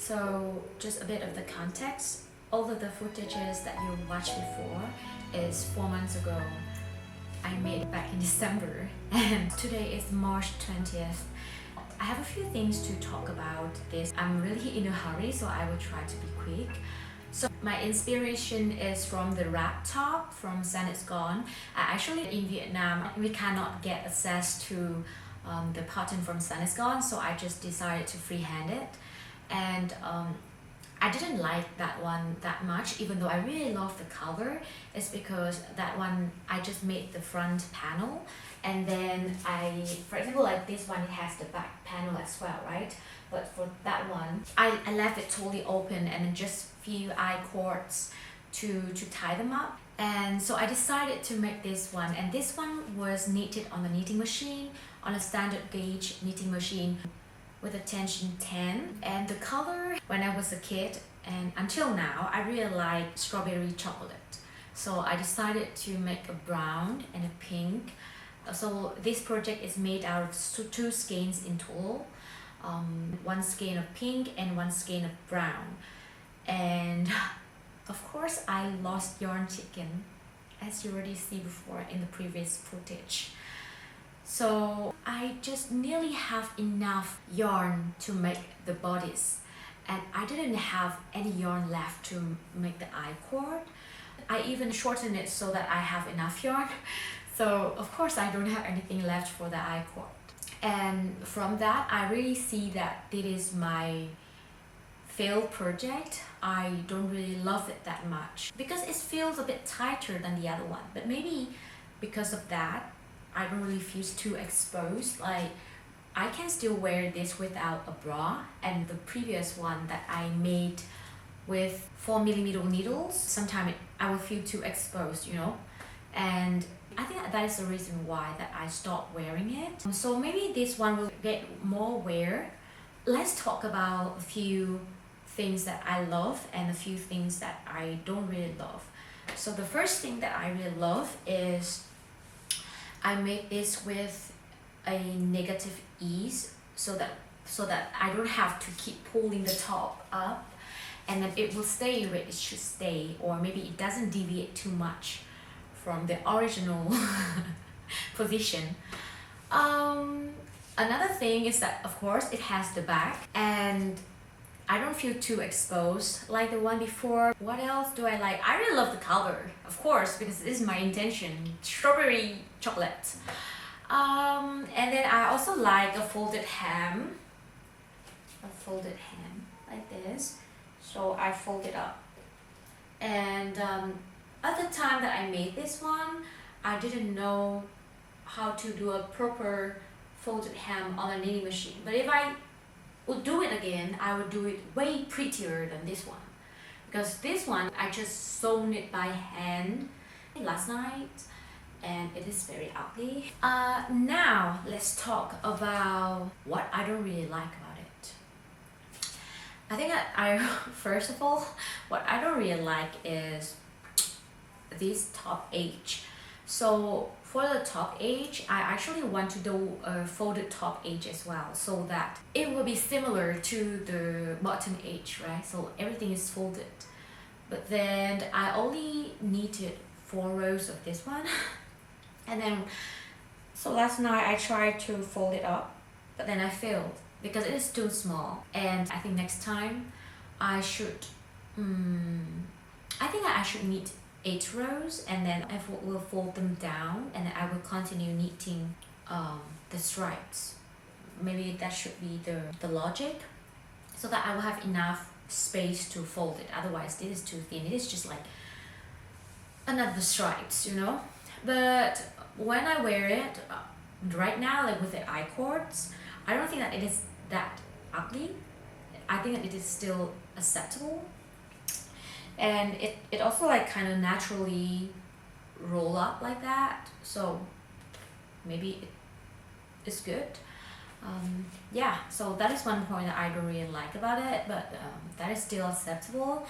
So just a bit of the context. All of the footages that you watched before is 4 months ago. I made it back in December and today is March 20th. I have a few things to talk about this. I'm really in a hurry, so I will try to be quick. So my inspiration is from the wrap top from Sun Is Gone. Actually in Vietnam, we cannot get access to the pattern from Sun Is Gone, so I just decided to freehand it. And I didn't like that one that much, even though I really love the color. It's because that one, I just made the front panel, and then for example, like this one, it has the back panel as well, right? But for that one, I left it totally open and then just few eye cords to tie them up. And so I decided to make this one, and this one was knitted on the knitting machine, on a standard gauge knitting machine with a tension 10. And the color, when I was a kid and until now, I really like strawberry chocolate. So I decided to make a brown and a pink. So this project is made out of 2 skeins in total. 1 skein of pink and 1 skein of brown. And of course I lost yarn chicken, as you already see before in the previous footage. So I just nearly have enough yarn to make the bodice, and I didn't have any yarn left to make the eye cord. I even shortened it so that I have enough yarn. So of course I don't have anything left for the eye cord. And from that, I really see that this is my failed project. I don't really love it that much because it feels a bit tighter than the other one. But maybe because of that, I don't really feel too exposed. Like I can still wear this without a bra, and the previous one that I made with 4mm needles, sometimes I will feel too exposed, you know. And I think that is the reason why that I stopped wearing it. So maybe this one will get more wear. Let's talk about a few things that I love and a few things that I don't really love. So the first thing that I really love is I made this with a negative ease so that I don't have to keep pulling the top up, and then it will stay where it should stay, or maybe it doesn't deviate too much from the original position. Another thing is that of course it has the back, and I don't feel too exposed like the one before. What else do I like? I really love the color, of course, because this is my intention, strawberry chocolate. And then I also like a folded hem like this. So I fold it up. And at the time that I made this one, I didn't know how to do a proper folded hem on a knitting machine. But if I would do it again, I would do it way prettier than this one. Because this one, I just sewn it by hand last night, and it is very ugly. Now, let's talk about what I don't really like about it. I think that first of all, what I don't really like is this top edge. So for the top edge, I actually want to do a folded top edge as well, so that it will be similar to the bottom edge, right? So everything is folded. But then I only knitted 4 rows of this one. And then, so last night I tried to fold it up, but then I failed because it is too small. And I think next time I should, I think I should knit 8 rows, and then I will fold them down, and then I will continue knitting the stripes. Maybe that should be the logic, so that I will have enough space to fold it. Otherwise this is too thin. It is just like another stripes, you know. But when I wear it right now, like with the eye cords, I don't think that it is that ugly. I think that it is still acceptable. And it also like kind of naturally roll up like that, so maybe it's good. Yeah, so that is one point that I don't really like about it, but that is still acceptable.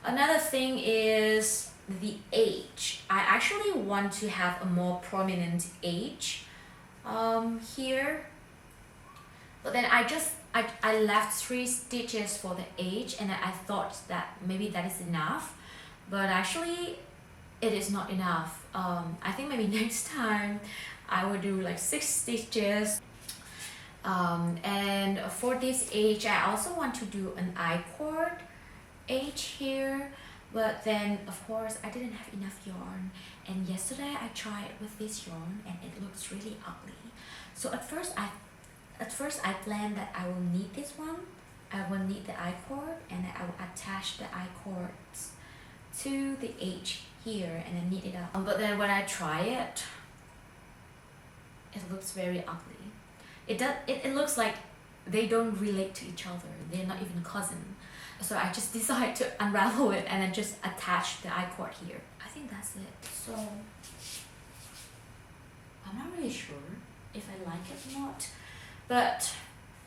Another thing is the edge. I actually want to have a more prominent edge here, but then I I left 3 stitches for the edge, and I thought that maybe that is enough, but actually it is not enough. I think maybe next time I will do like 6 stitches. And for this edge, I also want to do an I-cord edge here, but then of course I didn't have enough yarn, and yesterday I tried with this yarn and it looks really ugly. So at first I planned that I will knit this one, I will knit the I-cord, and I will attach the I-cords to the edge here and then knit it up. But then when I try it, it looks very ugly. It looks like they don't relate to each other. They're not even cousin. So I just decided to unravel it and then just attach the I-cord here. I think that's it. So I'm not really sure if I like it or not. But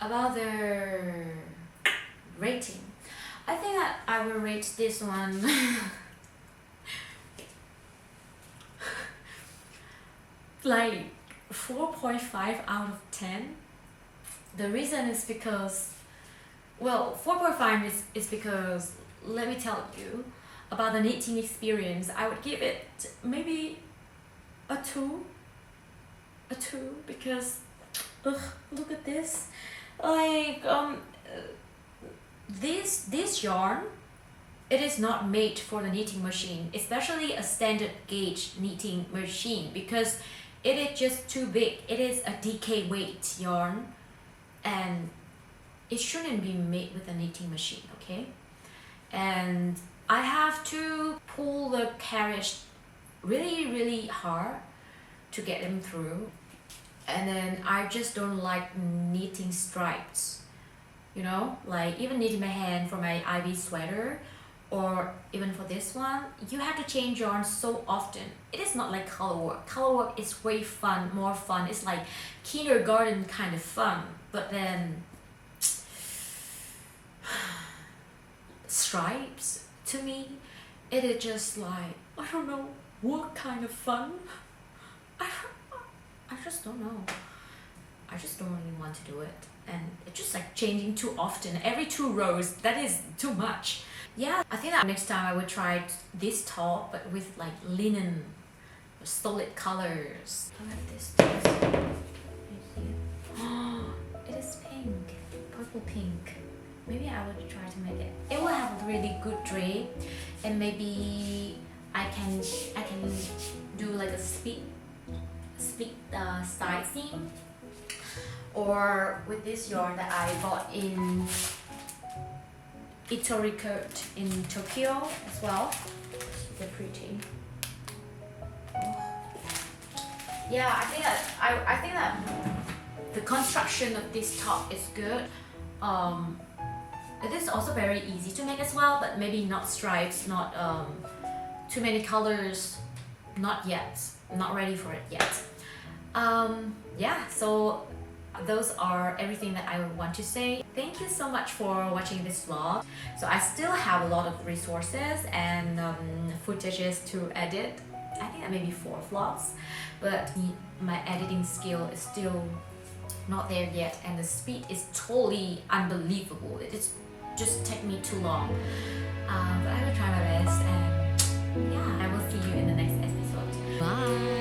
about the rating, I think that I will rate this one like 4.5 out of 10. The reason is because, well, 4.5 is because, let me tell you about the knitting experience. I would give it maybe a 2 because look at this, like this yarn, it is not made for the knitting machine, especially a standard gauge knitting machine, because it is just too big. It is a DK weight yarn and it shouldn't be made with a knitting machine, okay? And I have to pull the carriage really hard to get them through. And then I just don't like knitting stripes, you know, like even knitting my hand for my Ivy sweater, or even for this one, you have to change yarn so often. It is not like color work. Color work is way fun, more fun. It's like kindergarten kind of fun. But then stripes, to me, it is just like, I don't know what kind of fun. I just don't know. I just don't really want to do it. And it's just like changing too often. Every 2 rows, that is too much. Yeah, I think that next time I would try this top, but with like linen, solid colors. I like this top. It is pink, purple pink. Maybe I would try to make it. It will have a really good drape, and maybe I can do like a split side seam, or with this yarn that I bought in Itori coat in Tokyo as well. They're pretty. Yeah, I think that the construction of this top is good. It is also very easy to make as well, but maybe not stripes, not too many colors, not yet, not ready for it yet. Yeah, so those are everything that I want to say. Thank you so much for watching this vlog. So I still have a lot of resources and footages to edit. I think that maybe 4 vlogs, but my editing skill is still not there yet, and the speed is totally unbelievable. It just take me too long, but I will try my best, and yeah, I will see you in the next episode. Bye.